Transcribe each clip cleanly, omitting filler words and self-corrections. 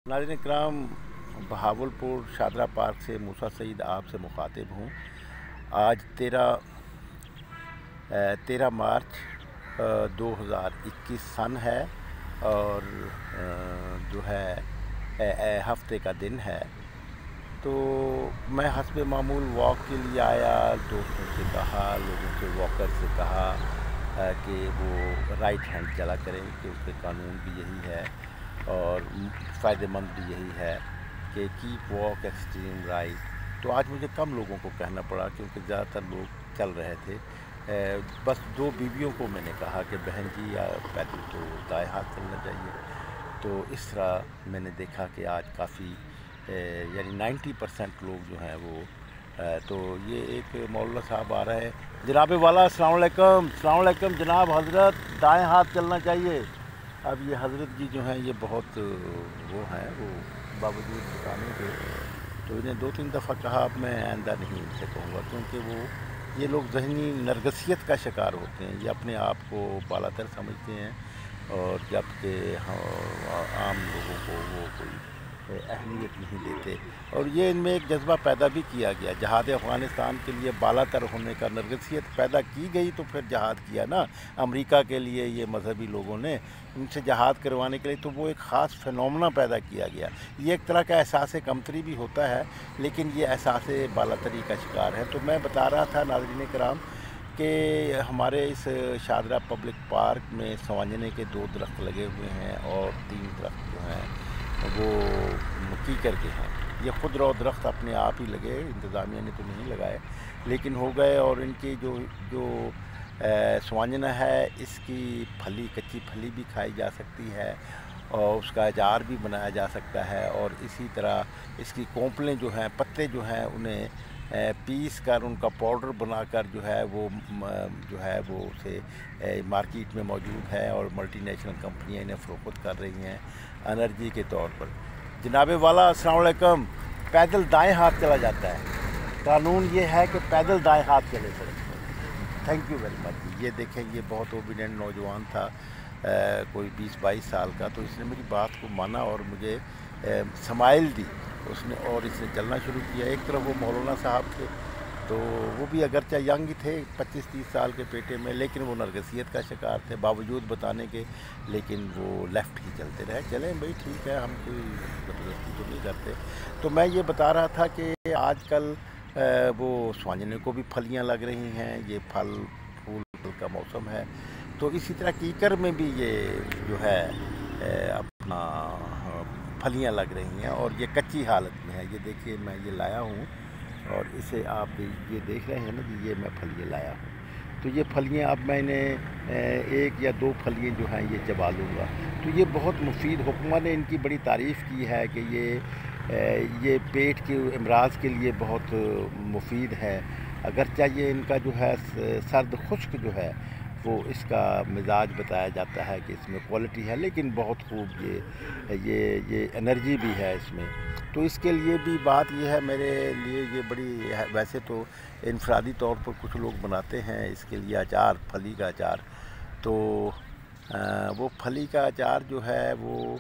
नाज़रीन इकराम, बहावलपुर शादरा पार्क से मूसा सईद आपसे मुखातिब हूँ। आज 13 मार्च 2021 सन है और जो है हफ्ते का दिन है। तो मैं हस्ब मामूल वॉक के लिए आया। दोस्तों से कहा, लोगों से, वॉकर से कहा कि वो राइट हैंड चला करें क्योंकि कानून भी यही है और फ़ायदेमंद भी यही है कि कीप वॉक एक्सट्रीम राइट। तो आज मुझे कम लोगों को कहना पड़ा क्योंकि ज़्यादातर लोग चल रहे थे। बस 2 बीवियों को मैंने कहा कि बहन जी या पैदल तो दाएं हाथ चलना चाहिए। तो इस तरह मैंने देखा कि आज काफ़ी यानी 90% लोग जो हैं वो तो ये एक मौलाना साहब आ रहे हैं। जनाब वाला अस्सलाम वालेकुम जनाब हज़रत, दाएं हाथ चलना चाहिए। अब ये हज़रत जी जो हैं ये बहुत वो हैं, वो बावजूद बताने के तो इन्हें 2-3 दफ़ा कहा। अब मैं आइंदा नहीं इनसे कहूँगा क्योंकि वो ये लोग ज़हनी नरगसियत का शिकार होते हैं। ये अपने आप को बालातर समझते हैं और जबकि आम लोगों को वो कोई अहमियत नहीं देते। और ये इनमें एक जज्बा पैदा भी किया गया जहाद अफ़गानिस्तान के लिए बालातर होने का। नरगसियत पैदा की गई तो फिर जहाद किया ना अमेरिका के लिए। ये मजहबी लोगों ने उनसे जहाद करवाने के लिए तो वो एक ख़ास फिनोमेना पैदा किया गया। ये एक तरह का एहसास कमतरी भी होता है, लेकिन ये एहसास बालातरी का शिकार है। तो मैं बता रहा था नाज़रीन किराम कि हमारे इस शादरा पब्लिक पार्क में संवांजने के 2 दरख्त लगे हुए हैं और 3 दरख्त जो हैं वो कीकर के हैं। ये खुद रौ दरख्त अपने आप ही लगे, इंतज़ामिया ने तो नहीं लगाए, लेकिन हो गए। और इनकी जो संवांजना है इसकी फली, कच्ची फली भी खाई जा सकती है और उसका अचार भी बनाया जा सकता है। और इसी तरह इसकी कोंपलें जो हैं, पत्ते जो हैं, उन्हें पीस कर उनका पाउडर बनाकर जो है वो उसे मार्केट में मौजूद है और मल्टीनेशनल कंपनियां इन्हें फ़रोख्त कर रही हैं एनर्जी के तौर पर। जनाब वाला अस्सलाम वालेकुम, पैदल दाएं हाथ चला जाता है। कानून ये है कि पैदल दाएं हाथ चले सड़क पर। Thank you very much. ये देखें, ये बहुत ओबीडियंट नौजवान था, कोई 20-22 साल का। तो इसने मेरी बात को माना और मुझे समाइल दी उसने और इसने चलना शुरू किया। एक तरफ वो मौलाना साहब थे, तो वो भी अगरचे यंग ही थे, 25-30 साल के पेटे में, लेकिन वो नरगसियत का शिकार थे बावजूद बताने के। लेकिन वो लेफ़्ट ही चलते रहे। चलें भाई, ठीक है, हम कोई ज़बरदस्ती तो नहीं करते। तो मैं ये बता रहा था कि आजकल वो स्वांजने को भी फलियाँ लग रही हैं। ये फल फूल का मौसम है। तो इसी तरह कीकर में भी ये जो है अपना फलियाँ लग रही हैं और ये कच्ची हालत में है। ये देखिए, मैं ये लाया हूँ और इसे आप ये देख रहे हैं ना कि ये मैं फलियाँ लाया हूँ। तो ये फलियाँ अब मैंने 1 या 2 फलियाँ जो हैं ये चबा लूँगा। तो ये बहुत मुफीद, हुकूमत ने इनकी बड़ी तारीफ़ की है कि ये पेट के अमराज के लिए बहुत मुफीद है। अगरचे ये इनका जो है सर्द खुश्क जो है वो इसका मिजाज बताया जाता है कि इसमें क्वालिटी है, लेकिन बहुत खूब ये एनर्जी भी है इसमें। तो इसके लिए भी बात ये है मेरे लिए, ये बड़ी है। वैसे तो इनफरादी तौर पर कुछ लोग बनाते हैं इसके लिए अचार, फली का अचार। तो वो फली का अचार जो है वो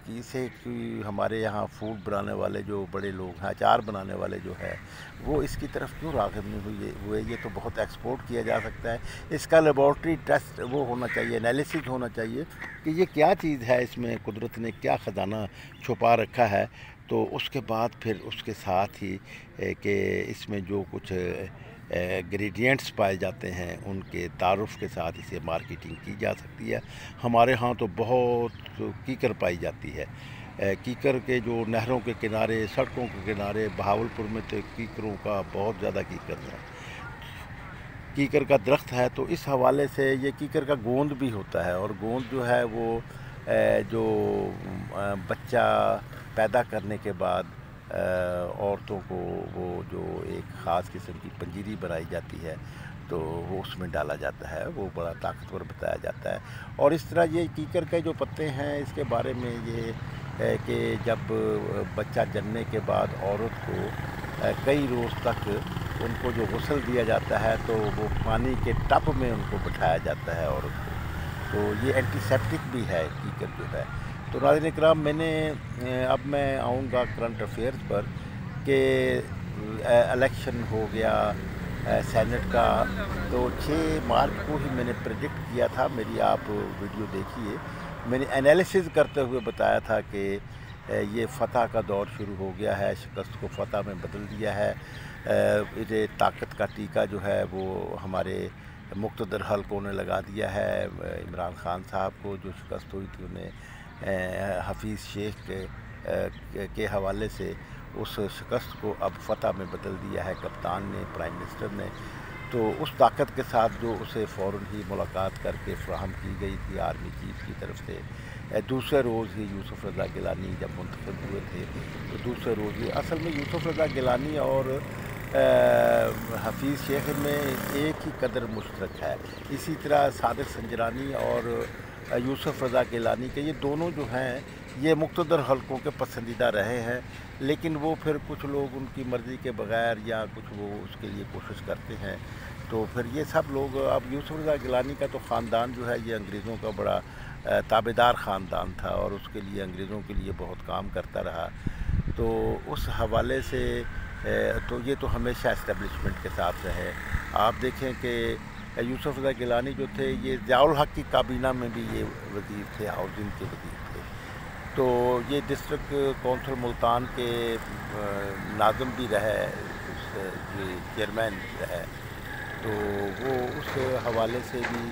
कि हमारे यहाँ फूड बनाने वाले जो बड़े लोग हैं, अचार बनाने वाले जो है, वो इसकी तरफ क्यों राग़िब नहीं हुए। ये तो बहुत एक्सपोर्ट किया जा सकता है। इसका लेबॉर्ट्री टेस्ट वो होना चाहिए, एनालिसिस होना चाहिए कि ये क्या चीज़ है, इसमें कुदरत ने क्या ख़जाना छुपा रखा है। तो उसके बाद फिर उसके साथ ही कि इसमें जो कुछ इंग्रेडिएंट्स पाए जाते हैं उनके तारुफ़ के साथ इसे मार्केटिंग की जा सकती है। हमारे यहाँ तो बहुत कीकर पाई जाती है। कीकर के जो नहरों के किनारे, सड़कों के किनारे, बहावलपुर में तो कीकरों का बहुत ज़्यादा कीकर है, कीकर का दरख्त है। तो इस हवाले से ये कीकर का गोंद भी होता है और गोंद जो है वो जो बच्चा पैदा करने के बाद औरतों को वो जो एक ख़ास किस्म की पंजीरी बनाई जाती है तो वो उसमें डाला जाता है। वो बड़ा ताकतवर बताया जाता है। और इस तरह ये कीकर के जो पत्ते हैं इसके बारे में ये है कि जब बच्चा जन्मने के बाद औरत को कई रोज़ तक उनको जो गुस्ल दिया जाता है तो वो पानी के टब में उनको बिठाया जाता है औरत को। तो ये एंटीसेप्टिक भी है कीकर जो है। تو ناظرین کرام اب میں آؤں گا کرنٹ افیئرز پر کہ الیکشن ہو گیا سینٹ کا، تو 6 مارچ کو ہی میں نے پریڈکٹ کیا تھا، میری آپ ویڈیو دیکھیے، میں نے انالیسز کرتے ہوئے بتایا تھا کہ یہ فتح کا دور شروع ہو گیا ہے، شکست کو فتح میں بدل دیا ہے، یہ طاقت کا ٹیکہ جو ہے وہ ہمارے مقتدر حلقوں نے لگا دیا ہے۔ عمران خان صاحب کو جو شکست ہوئی تھی انہیں حفیظ شیخ کے حوالے سے اس شکست کو اب فتح میں بدل دیا ہے کپتان نے، پرائم منسٹر نے۔ تو اس طاقت کے ساتھ جو اسے فوراً ہی ملاقات کر کے فراہم کی گئی تھی آرمی چیف کی طرف سے، دوسرے روز ہی یوسف رضا گیلانی جب منتخب ہوئے تھے تو دوسرے روز ہی اصل میں یوسف رضا گیلانی اور حفیظ شیخ میں ایک ہی قدر مشترک ہے، اسی طرح صادق سنجرانی اور یوسف رضا گیلانی کے یہ دونوں جو ہیں یہ مقتدر حلقوں کے پسندیدہ رہے ہیں، لیکن وہ پھر کچھ لوگ ان کی مرضی کے بغیر یا کچھ وہ اس کے لیے کوشش کرتے ہیں، تو پھر یہ سب لوگ اب یوسف رضا گیلانی کا تو خاندان جو ہے یہ انگریزوں کا بڑا تابعدار خاندان تھا اور اس کے لیے انگریزوں کے لیے بہت کام کرتا رہا، تو اس حوالے سے تو یہ تو ہمیشہ اسٹیبلشمنٹ کے ساتھ رہے۔ آپ دیکھیں کہ یوسف رضا گیلانی جو تھے یہ ضیاء الحق کی کابینہ میں بھی یہ وزیر تھے، ہاؤسنگ کے وزیر تھے، تو یہ ڈسٹرکٹ کونسل ملتان کے ناظم بھی رہے، چیئرمین رہے، تو وہ اس حوالے سے بھی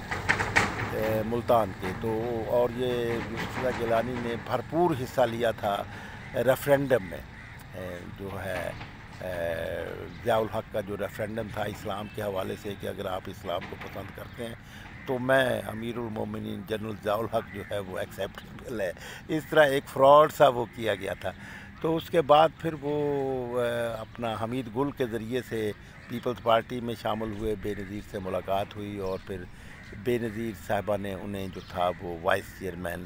ملتان کے تو اور یہ یوسف رضا گیلانی نے بھرپور حصہ لیا تھا ریفرینڈم میں، جو ہے ضیاء الحق کا جو ریفرینڈم تھا اسلام کے حوالے سے کہ اگر آپ اسلام کو پسند کرتے ہیں تو میں امیر المومنین جنرل ضیاء الحق جو ہے وہ ایکسیپٹیبل ہے، اس طرح ایک فراڈ سا وہ کیا گیا تھا۔ تو اس کے بعد پھر وہ اپنا حمید گل کے ذریعے سے پیپلز پارٹی میں شامل ہوئے، بے نظیر سے ملاقات ہوئی اور پھر بے نظیر صاحبہ نے انہیں جو تھا وہ وائس چیئرمین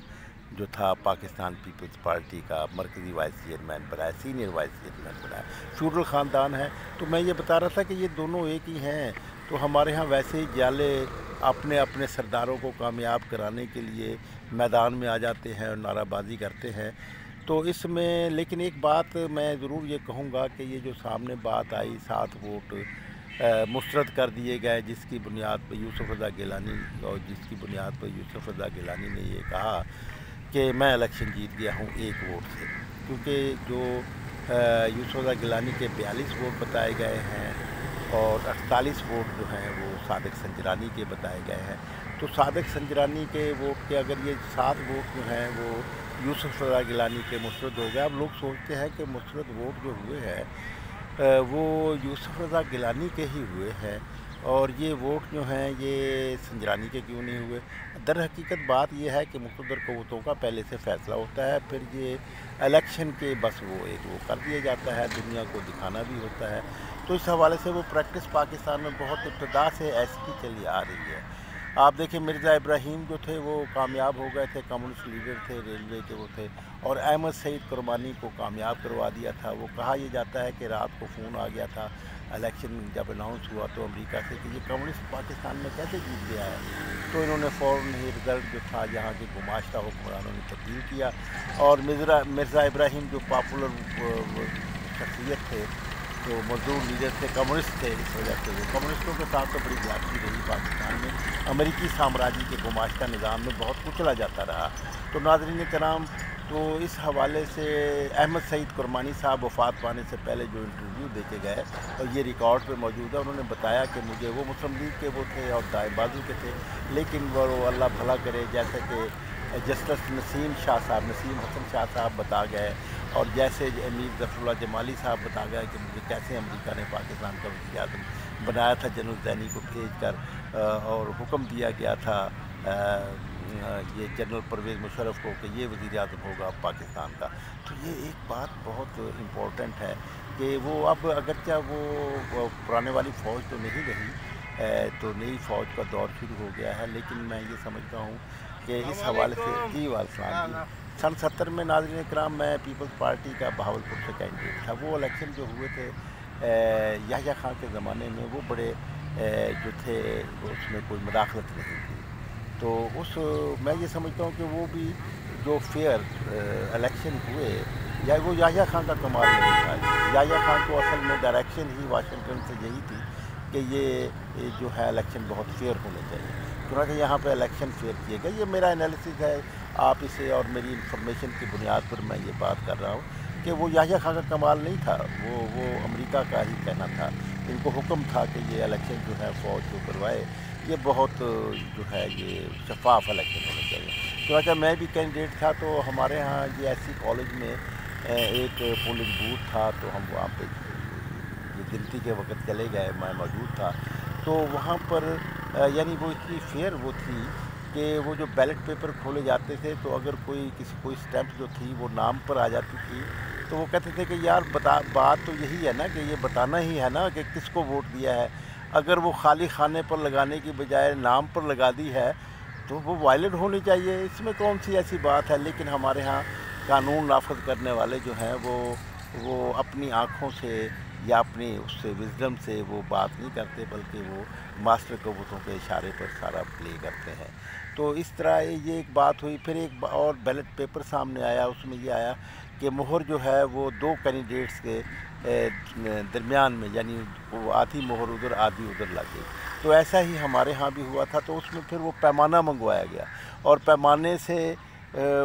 جو تھا پاکستان پیپلز پارٹی کا مرکزی وائس چیئرمین بنایا، سینئر وائس چیئرمین بنایا، فیوڈل خاندان ہے۔ تو میں یہ بتا رہا تھا کہ یہ دونوں ایک ہی ہیں، تو ہمارے ہاں ویسے ہی جالے اپنے اپنے سرداروں کو کامیاب کرانے کے لیے میدان میں آ جاتے ہیں اور نعرہ بازی کرتے ہیں۔ تو اس میں لیکن ایک بات میں ضرور یہ کہوں گا کہ یہ جو سامنے بات آئی 7 ووٹ مسترد کر دیے گئے جس کی بنیاد پہ یوسف رضا گیلانی اور جس کی بنیاد پہ یوسف رضا گیلانی نے یہ کہا کہ میں الیکشن جیت گیا ہوں 1 ووٹ سے، کیونکہ جو یوسف رضا گیلانی کے 42 ووٹ بتائے گئے ہیں اور 48 ووٹ جو ہیں وہ صادق سنجرانی کے بتائے گئے ہیں، تو صادق سنجرانی کے ووٹ کے اگر یہ 7 ووٹ جو ہیں وہ یوسف رضا گیلانی کے مسترد ہو گئے۔ اب لوگ سوچتے ہیں کہ مسترد ووٹ جو ہوئے ہیں وہ یوسف رضا گیلانی کے ہی ہوئے ہیں اور یہ ووٹ جو ہیں یہ سنجرانی کے کیوں نہیں ہوئے۔ در حقیقت بات یہ ہے کہ مقتدر قوتوں کا پہلے سے فیصلہ ہوتا ہے، پھر یہ الیکشن کے بس وہ کر دیا جاتا ہے، دنیا کو دکھانا بھی ہوتا ہے، تو اس حوالے سے وہ پریکٹس پاکستان میں بہت ابتدا سے ایسی ہی چلی آ رہی ہے۔ آپ دیکھیں مرزا ابراہیم جو تھے وہ کامیاب ہو گئے تھے، کمیونسٹ لیڈر تھے، ریلوے کے وہ تھے، اور احمد سعید کرمانی کو کامیاب کروا دیا تھا۔ وہ کہا یہ جاتا ہے کہ رات کو فون آ گیا تھا الیکشن جب اناؤنس ہوا تو امریکہ سے کہ یہ کمیونسٹ پاکستان میں کیسے جیت گیا ہے، تو انہوں نے فوراً ہی رزلٹ جو تھا یہاں کے گماشتہ حکمرانوں نے تبدیل کیا، اور مرزا ابراہیم جو پاپولر شخصیت تھے تو مزدور لیڈر تھے، کمیونسٹ تھے، اس وجہ سے وہ کمیونسٹوں کے ساتھ تو بڑی زیادتی رہی پاکستان میں، امریکی سامراجی کے گماشتہ نظام میں بہت کچلا جاتا رہا۔ تو ناظرین کرام، تو اس حوالے سے احمد سعید کرمانی صاحب وفات پانے سے پہلے جو انٹرویو دے کے گئے اور یہ ریکارڈ پہ موجود ہے، انہوں نے بتایا کہ مجھے وہ مسلم لیگ کے وہ تھے اور دائیں بازو کے تھے، لیکن وہ اللہ بھلا کرے جیسے کہ جسٹس نسیم حسن شاہ صاحب بتا گئے اور جیسے امیر ظفر اللہ جمالی صاحب بتا گئے کہ مجھے کیسے امریکہ نے پاکستان کا وزیر اعظم بنایا تھا جنرل زینی کو بھیج کر، اور حکم دیا گیا تھا یہ جنرل پرویز مشرف کو کہ یہ وزیر اعظم ہوگا پاکستان کا۔ تو یہ ایک بات بہت امپورٹنٹ ہے کہ وہ اب اگرچہ وہ پرانے والی فوج تو نہیں رہی، تو نئی فوج کا دور شروع ہو گیا ہے، لیکن میں یہ سمجھتا ہوں کہ اس حوالے سے السلام جی، سن 70 میں ناظرین کرام میں پیپلز پارٹی کا بہاولپور سے کینڈیڈیٹ تھا۔ وہ الیکشن جو ہوئے تھے یحییٰ خان کے زمانے میں وہ بڑے جو تھے اس میں کوئی مداخلت نہیں تھی، تو میں یہ سمجھتا ہوں کہ وہ بھی जो फेयर इलेक्शन हुए, या वो याह्या खान का कमाल नहीं था। याह्या खान को असल में डायरेक्शन ही वाशिंगटन से यही थी कि ये जो है इलेक्शन बहुत फेयर होने चाहिए, चुनांचे यहाँ पे इलेक्शन फेयर किए गए। ये मेरा एनालिसिस है, आप इसे और मेरी इंफॉर्मेशन की बुनियाद पर मैं ये बात कर रहा हूँ कि वो याह्या खान का कमाल नहीं था, वो अमेरिका का ही कहना था। इनको हुक्म था कि ये इलेक्शन जो है फ़ौज को करवाए, ये बहुत जो है ये शफाफ इलेक्शन होने चाहिए। चुनांचे मैं भी कैंडिडेट था, तो हमारे यहाँ ये ऐसी कॉलेज में एक पोलिंग बूथ था, तो हम वहाँ पे ये गिनती के वक्त चले गए, मैं मौजूद था। तो वहाँ पर यानी वो इतनी फेयर वो थी कि वो जो बैलेट पेपर खोले जाते थे, तो अगर कोई स्टैंप जो थी वो नाम पर आ जाती थी, तो वो कहते थे कि यार बात तो यही है ना कि ये बताना ही है ना कि किसको वोट दिया है। अगर वो खाली खाने पर लगाने की बजाय नाम पर लगा दी है तो वो वायलेट होनी चाहिए, इसमें कौन सी ऐसी बात है। लेकिन हमारे यहाँ कानून नाफज करने वाले जो हैं वो अपनी आँखों से या अपनी उससे विजडम से वो बात नहीं करते, बल्कि वो मास्टर कबूतों के इशारे पर सारा प्ले करते हैं। तो इस तरह ये एक बात हुई। फिर एक और बैलेट पेपर सामने आया, उसमें ये आया कि मोहर जो है वो दो कैंडिडेट्स के दरमियान में, यानी वो आधी मोहर उधर आधी उधर लग गई। तो ऐसा ही हमारे यहाँ भी हुआ था। तो उसमें फिर वो पैमाना मंगवाया गया और पैमाने से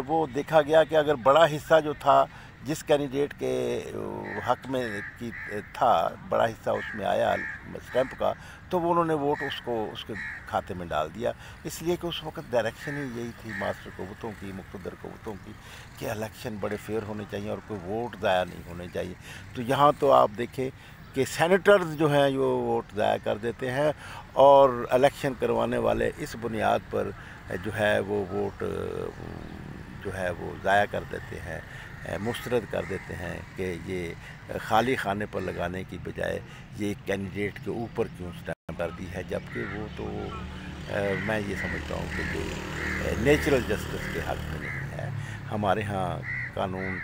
वो देखा गया कि अगर बड़ा हिस्सा जो था जिस कैंडिडेट के हक में की था, बड़ा हिस्सा उसमें आया स्टैंप का, तो वो उन्होंने वोट उसके खाते में डाल दिया। इसलिए कि उस वक्त डायरेक्शन ही यही थी मास्टर कबूतों की, मुक़्तदर कबूतों की, कि इलेक्शन बड़े फेयर होने चाहिए और कोई वोट ज़ाया नहीं होने चाहिए। तो यहाँ तो आप देखें कि सेनेटर्स जो हैं वो वोट ज़ाया कर देते हैं और इलेक्शन करवाने वाले इस बुनियाद पर जो है वो वोट जो है वो ज़ाया कर देते हैं, मुस्तरद कर देते हैं कि ये खाली खाने पर लगाने की बजाय ये कैंडिडेट के ऊपर क्यों स्टैंप कर दी है, जबकि वो तो मैं ये समझता हूँ कि ये नेचुरल जस्टिस के हक में नहीं है। हमारे यहाँ कानून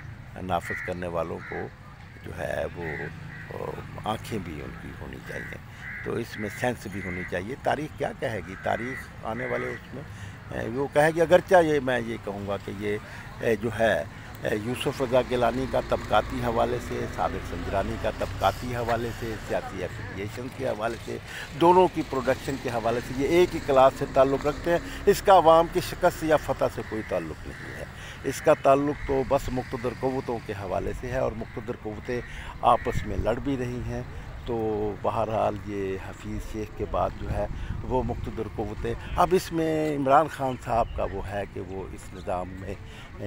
नाफिज करने वालों को जो है वो आँखें भी उनकी होनी चाहिए, तो इसमें सेंस भी होनी चाहिए। तारीख़ क्या कहेगी, तारीख़ आने वाले उसमें वो कहेगी। अगरचा ये मैं ये कहूँगा कि ये जो है यूसुफ रज़ा गिलानी का तबकाती हवाले से, साबिक़ संजरानी का तबकाती हवाले से, सियासी एफिलिएशन के हवाले से, दोनों की प्रोडक्शन के हवाले से ये एक ही क्लास से ताल्लुक़ रखते हैं। इसका अवाम की शिकस्त या फ़तह से कोई ताल्लुक़ नहीं है। इसका ताल्लुक़ तो बस मुक़्तदर क़ुव्वतों के हवाले से है और मुक़्तदर क़ुव्वतें आपस में लड़ भी रही हैं। तो बहरहाल ये हफीज़ शेख के बाद जो है वो मुक़्तदर क़ुव्वतें, अब इसमें इमरान खान साहब का वो है कि वो इस निज़ाम में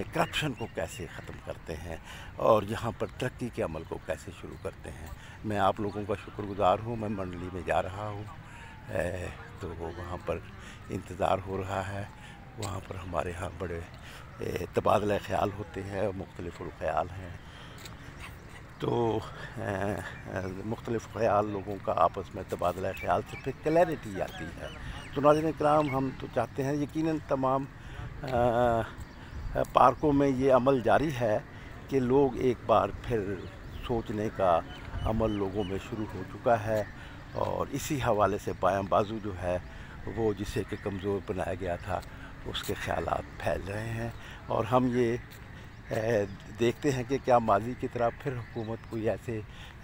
करप्शन को कैसे ख़त्म करते हैं और यहाँ पर तरक्की के अमल को कैसे शुरू करते हैं। मैं आप लोगों का शुक्रगुज़ार हूँ। मैं मंडली में जा रहा हूँ, तो वहाँ पर इंतज़ार हो रहा है। वहाँ पर हमारे यहाँ बड़े तबादला ख़याल होते हैं, मुख्तलिफ़ ख़याल हैं, तो मुख्तलिफ़ ख़याल लोगों का आपस में तबादला ख़याल से फिर क्लैरिटी आती है। तो नाज़रीन किराम, हम तो चाहते हैं यकीनन तमाम पार्कों में ये अमल जारी है कि लोग एक बार फिर सोचने का अमल लोगों में शुरू हो चुका है और इसी हवाले से बायां बाजू जो है वो जिसे कि कमज़ोर बनाया गया था उसके ख़यालात फैल रहे हैं। और हम ये देखते हैं कि क्या माजी की तरह फिर हुकूमत कोई ऐसे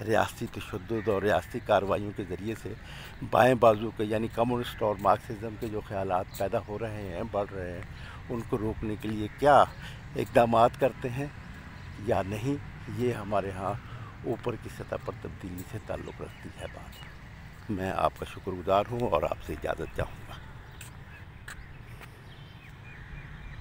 रियासती तशद्दुद और रियासती कार्रवाइयों के ज़रिए से बाएं बाजू के यानी कम्युनिस्ट और मार्क्सिज़म के जो ख़यालात पैदा हो रहे हैं, बढ़ रहे हैं, उनको रोकने के लिए क्या इक़दामात करते हैं या नहीं। ये हमारे यहाँ ऊपर की सतह पर तब्दीली से ताल्लुक़ रखती है बात। मैं आपका शुक्रगुज़ार हूँ और आपसे इजाज़त चाहूँ।